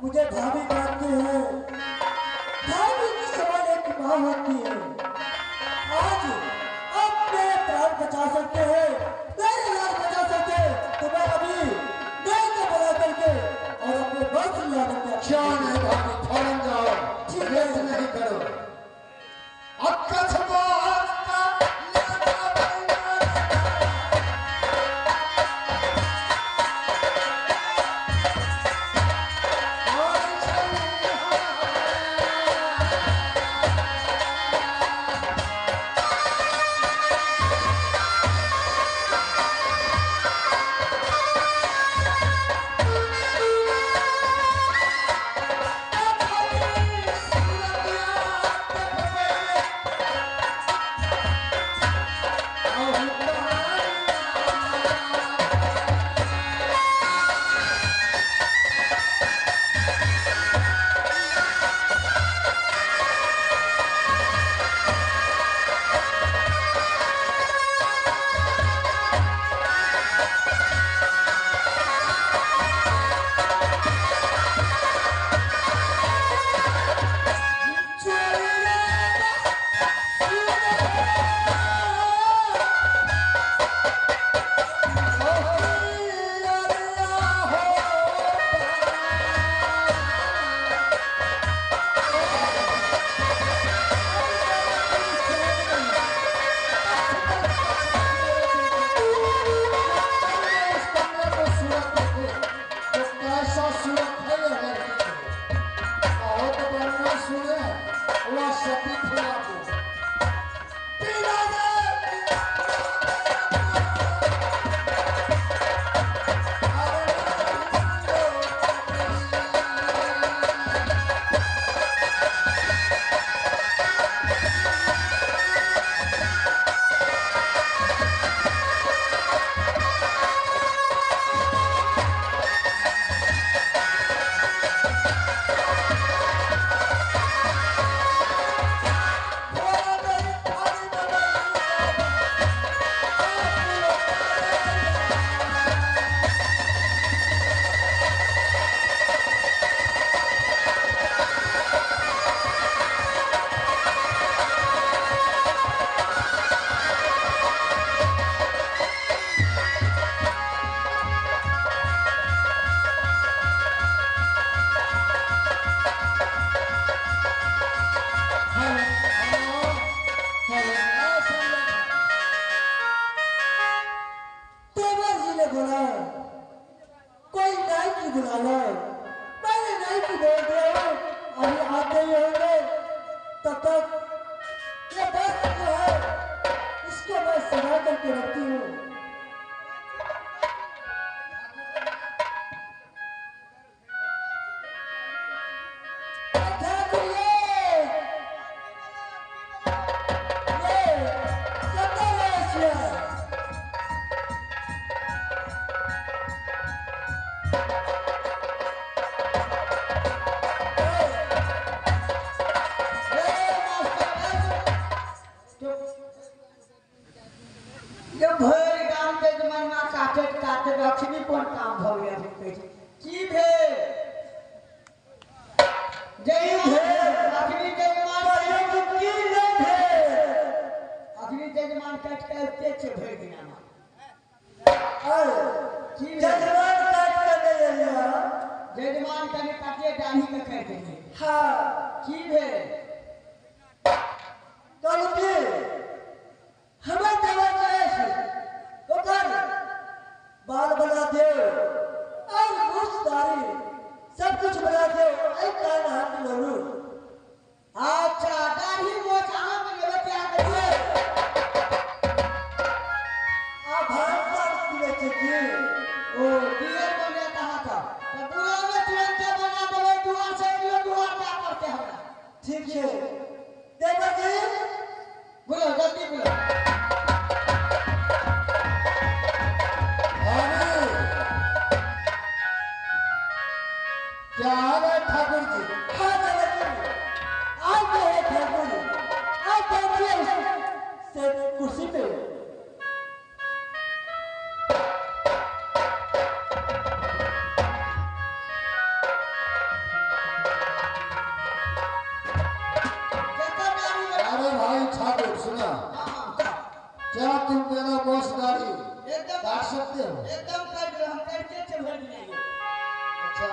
मुझे भाभी मानते हैं, भाभी की समान एक माँ होती है। आज अपने प्राण बचा सकते हैं, मेरे लाल बचा सकते हैं, तो मैं अभी नहीं को बुला करके और अपने बस लिया करके क्या नहीं भाभी, फौरन जाओ, ठीक है। लेट नहीं करो। अक्का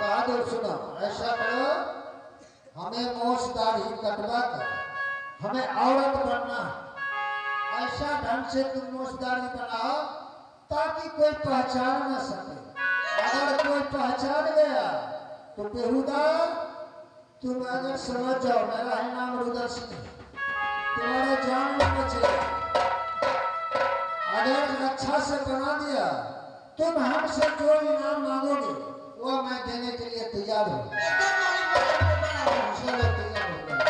बहादुर सुनो, ऐसा करो, हमें मोछ दाढ़ी कटवा कर हमें औरत बनना है। ऐसा ढंग से तुम मोछ दाढ़ी बनाओ ताकि कोई पहचान न सके। अगर कोई पहचान गया तो बेहुदा तुम अगर समझ जाओ मेरा है नाम रुद्र सिंह, तुम्हारा जान न बचेगा। अगर अच्छा से बना दिया तुम हमसे जो इनाम मांगोगे वो मैं देने के लिए तैयार हूँ। चलो तैयार हो गए।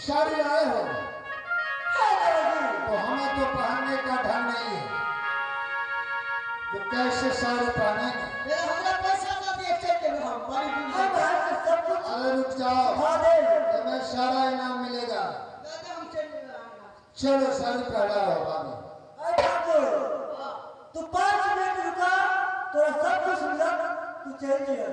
साड़ी आए हो तो हमें तो पहनने का ढंग नहीं है, तो कैसे साड़ी पहनेंगे? अरे रुक जाओ, तुम्हें सारा इनाम मिलेगा। चलो साड़ी पहना हो भाभी। तू 5 मिनट रुका, तोरा सब कुछ मिला, तू चल जाए।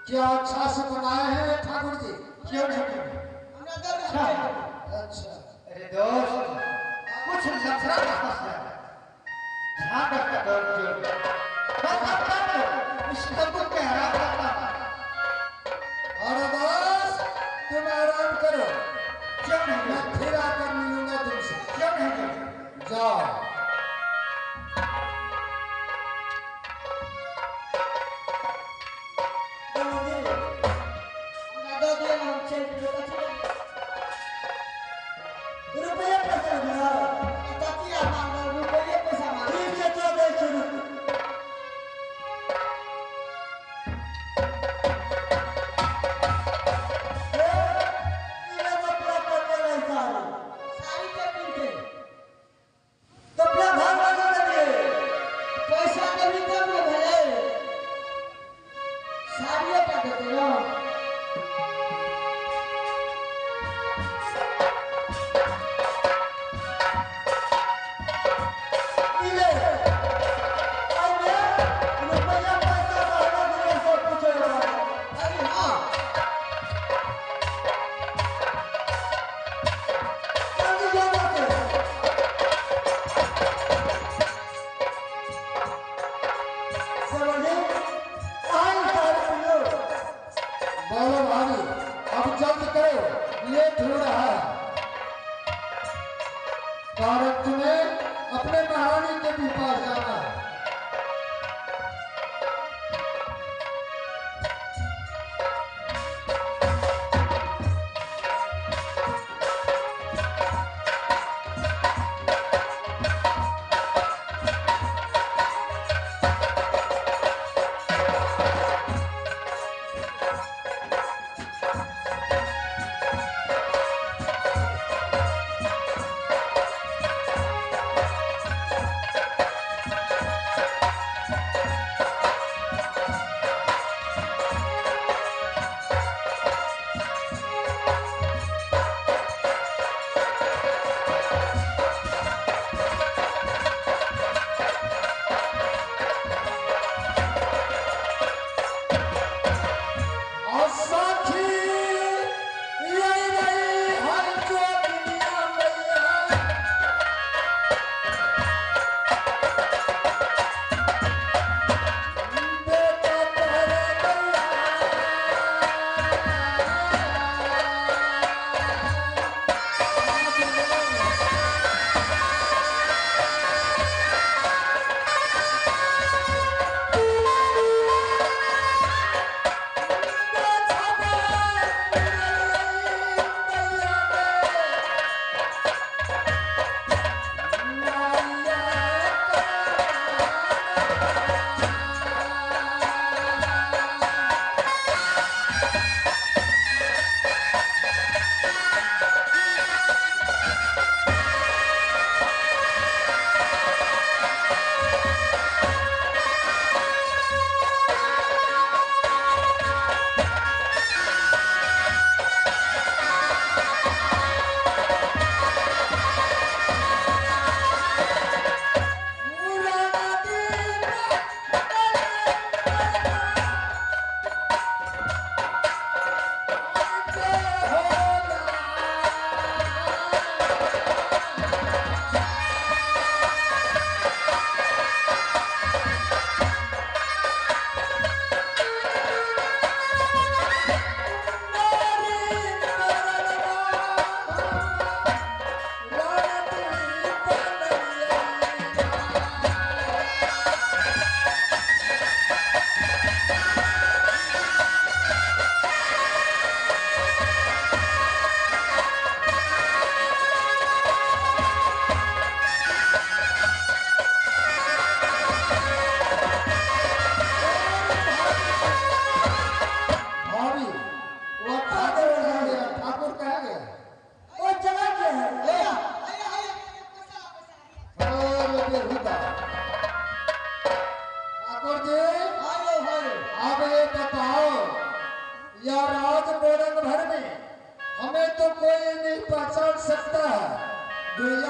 क्या अच्छा से बनाए हैं ठाकुर जी? क्यों नहीं? अच्छा अरे दोस्त, कुछ लफड़ा फंसा है। ध्यान रखना दोस्त, मैं करता हूँ इस कबूतर के हराम करता हूँ। अरे बस तुम आराम करो, क्यों नहीं? मैं फिर आकर मिलूंगा तुमसे। क्यों नहीं? जाओ। रुपया पैसा दिया, ठीक है तो दे शुरू। ये कपड़ा पहने नहीं सारी, कपड़ा भागवा कर दिए, पैसा कभी कम न भले, साड़ियों का देते हो। बोलो भाभी, अब जल्द करो, लेट हो रहा है। कारण तुम्हें अपने महारानी के भी पास जाना है।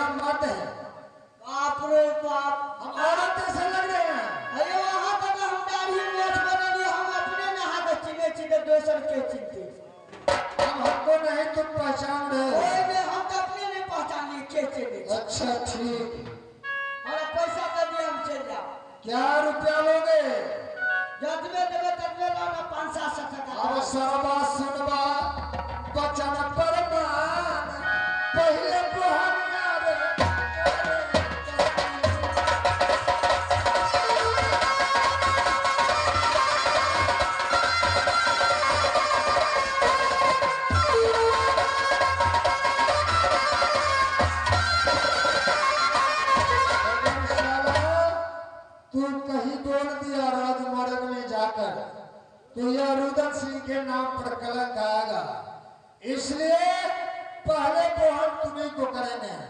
हम मर्द हैं। बाप रे बाप, हम औरत जैसे लग रहे हैं। अरे वहाँ तक हम दाढ़ी मोछ बनेली, हम अपने नहा के चिने चिने दोसर के चिनते। हम हमको नहीं तुम पहचान रहे हो। ओए ने हम तो अपने नहीं पहचानिए के चिने। अच्छा ठीक, हमारा पैसा दे दिए, हम चल जाओ। क्या रुपया लोगे? जतने देवे ततने लो ना, 5-7 टका। अब सरबा सुनबा बचन परमान पहले कोहनिया रे। तू कहीं बोल दिया राजमार्ग में जाकर तो यह रुदन सिंह के नाम पर कलंक आएगा, इसलिए पहले को हम तुम्हें को करेंगे।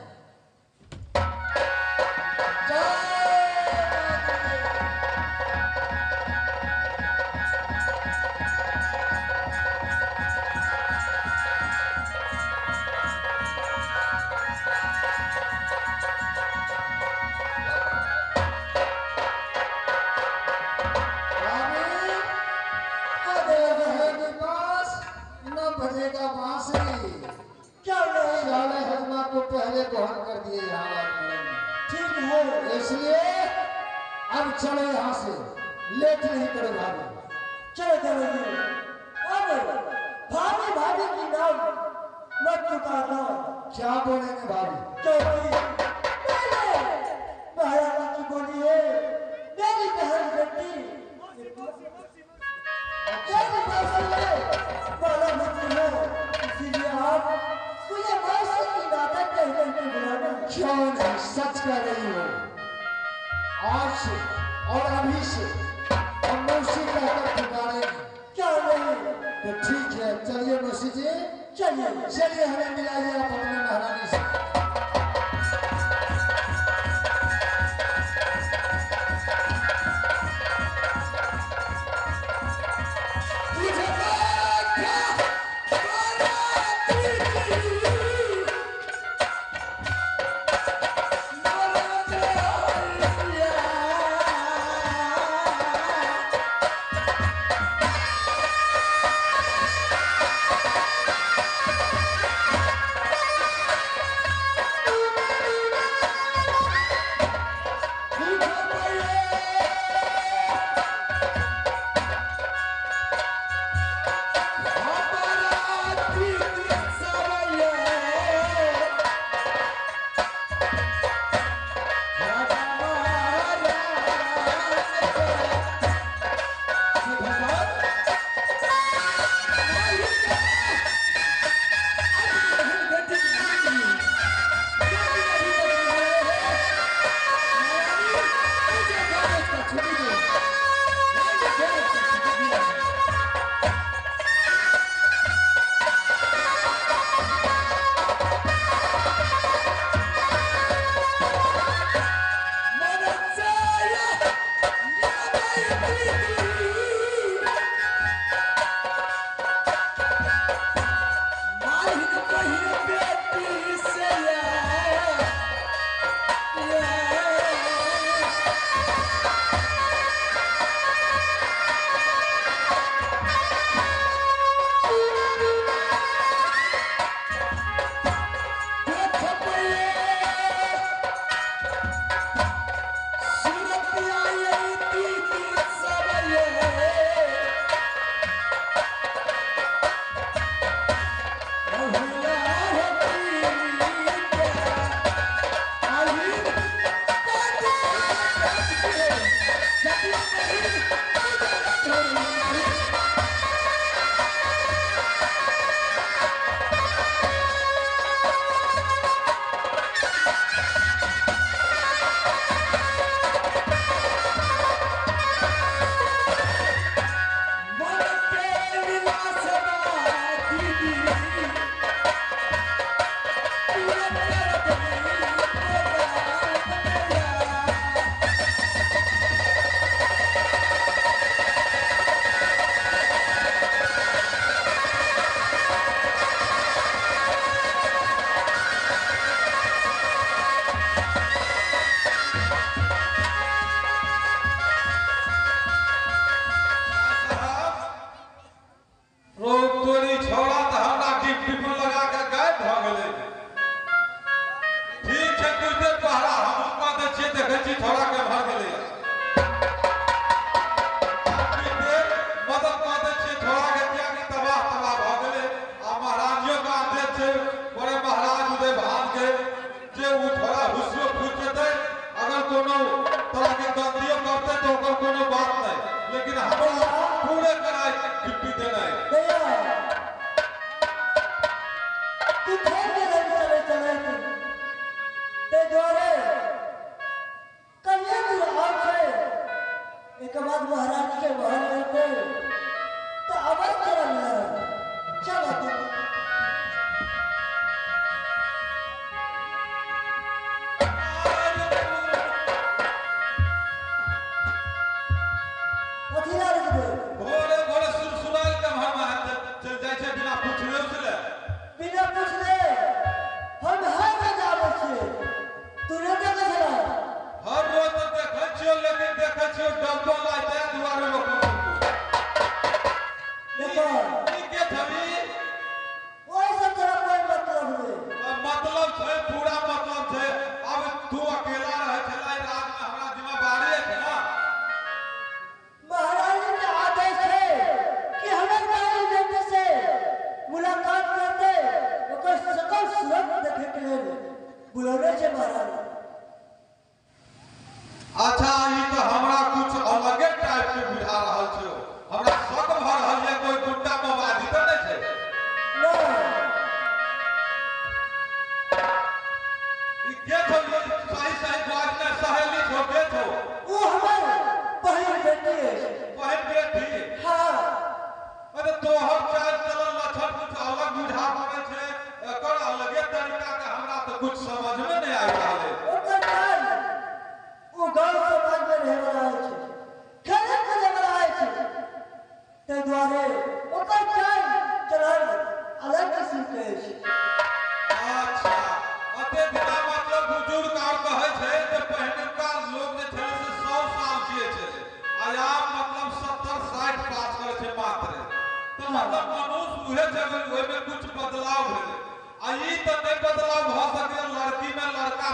बजेगा बांसुरी, क्या नहीं? साले हजमा को पहले बहन कर दिए यहाँ ठीक है, इसलिए अब चलो यहाँ से, लेट नहीं करो भाभी। चलो चलो। अरे भाभी भाभी की नाम मत पुकारना। क्या बोलेंगे भाभी? क्योंकि मैंने महारानी की बोली है, मेरी बहन बेटी मेरी मौसी है, माला मुझे है, इसीलिए आप मुझे मौसी की नाटक कहने की बुलाना। क्यों नहीं, सच कह रही हो। आज से और अभी से हम मौसी कहकर पुकारेंगे। क्या नहीं? तो ठीक है, चलिए मौसी जी, चलिए चलिए हमें मिलाइए आप अपने महारानी से। चिथौरा के भर गेलै मदद कऽ दै छियै थोड़ा के कियाकि तबाह भऽ गेलै आ महाराजियों का आदेश छै बड़े महाराज उदय भान के जे उ थोड़ा हुस्सो फूट जेतै अगर कोनो तरह के गलतियों करते तो ओकर कोनो बात नहीं लेकिन हमरा पूरे कराई डिप्टी देना है भैया तू खेल के चले चले ते द्वारे कन्या तू और से एक बात महारानी के महल रहते तो आवाज चला मिला क्या बात है पथिला रख दे भोरे भोरे सुरसुराल के हम चल जाय छै बिना पूछले उसले बिना पूछले हम हर रोज आबै छियै तू ने देखै छला हर रोज तो देखै छियै लेकिन देखै छियै डब्बा लाइते दुआरे लोग देखो ई के छवि ओइ सब तरह कोई मतलब नहीं मतलब छै पूरा मतलब छै अब तू अकेला रहे छला रात में हमरा जिम्मेवारी है ना महारानी के आदेश है कि हमें तारी बेटे से मुलाकात करते ओकर सकल सूरत देखे के लिए बुलावे छे महारानी अच्छा ई तो हमरा कुछ अलगे टाइप के बुझा रहल छै हमरा शक भ रहल है कोई गुंडा मवादी तो नहीं छै ना ई के छौ सही बात में सहेली छौ के छौ वो हमार बहन बेटी है बहन बेटी हाँ अरे तोहर चाल चलन लक्षण कुछ अलग बुझा पड़े छै एकर अलगे तरीका के हमरा तो कुछ समझ में नहीं आबि रहल है ओकर काल वो गांव समाज में रहे वाला है खेले खेले वाला है ते द्वारे ओकर काल चलन अलग किस्म के है अच्छा अते बिना मतलब बुजुर्ग और कहे छै जे पहिलुका लोग जे छै से 100 साल जिए छै आया मतलब 70 60 पास करे छै मात्र तो मतलब मनुष्य उहे जगह ओइ में कुछ बदलाव भेलै आ ई तो नहीं बदलाव भ सके लड़की में लड़का